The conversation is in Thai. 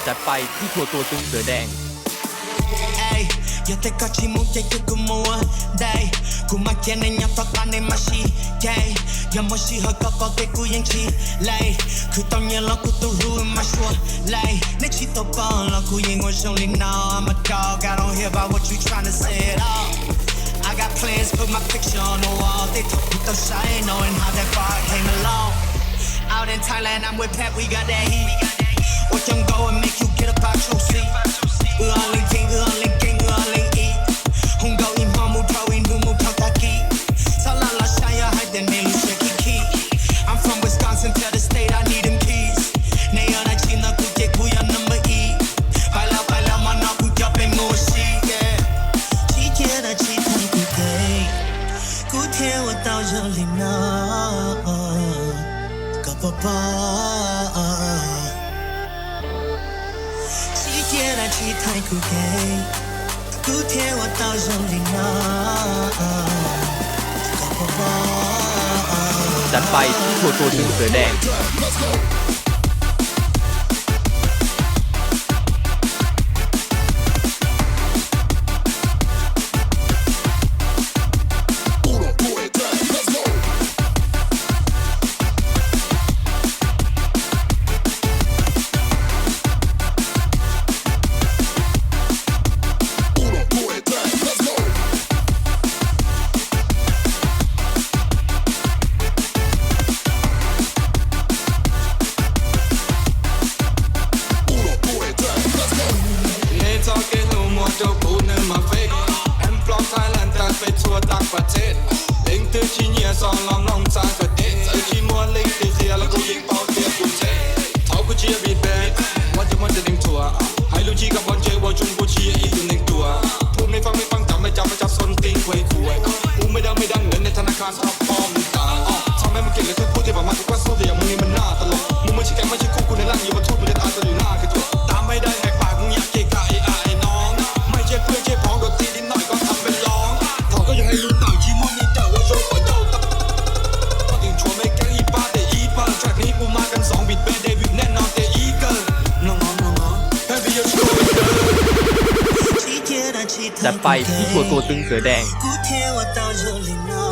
จัดไปที่ทัวร์ตัวตึงเสือแดง여태까지 무게였고 뭐하대 고맙게는 엽떡 안에 맛이 연못이 헐꺽거게 구행치 lay 그 떡열럭고 또 ruin my shore lay 내 치도 뻔러 구행 was only now I'm a dog I don't hear about what you tryna say at all I got plans put my picture on the wall they talk with the shine knowing how that far I came along out in Thailand I'm with Pep we got that heat what don't go and make you get up out your seat king 홍거인 허무터인 무무터타기 살랄라 샤야 할때 내일로 쉐키키 I'm from Wisconsin tell the state I need them keys 내 연하지 너 굳게 구현 넘어 이 발라 만나 구겹에 무엇이 지게라 지탄 구게 구태워 떠올리나 꺼봐봐 지게라 지탄 구게จัดไปที่ทัวร์ตัวตึงเสือแดงประเทศเล็งตื้อขี้เหนียซองล้อมน้องจางกระเด็นตื้อขี้มัวเล็งตื้อเสียแล้วกูยิงเป่าเสียกูเจ็บเท้ากูเชียร์บีดแบนวันจะมันจะดึงตัวให้ลูกชี้กับบอลเจอว่าจุงกูเชียร์อีกตัวหนึ่งตัวพูดไม่ฟังจำไม่จับส้นตีนคุยกูไม่ดังเงินในธนาคารทับพร้อมตาทำให้มึงเก่งเลยทุกพูดที่บอกมาทุกวันโซ่เดียวมึงนี่มันน่าตลกมึงไม่ใช่แกไม่ใช่คู่กูในร่างอยู่บนทุ่งมึงจะตายตัวอยู่หน้ากระจกตามไม่ได้แหกปากมึงอยากเกะกะไอ้น้องไม่ใช่เพื่อนใช่พ้องโดนตีนิดหน่อยก็ทำเป็นร้องเขาก็ยังให้รู้ต่างขี้มันนี่เดาว่าโซ่คนเดาตับถึงชวนไม่แกล้งอีป้าแต่อีป้าแทร็กนี้กูมากัน2บิดแบนเดวิดแน่นอนแต่อีเกินน้องแฮปปี้ยูชูจัดไปที่ทัวร์ตัวตึงเสือแดงกูเทวดาจงลินา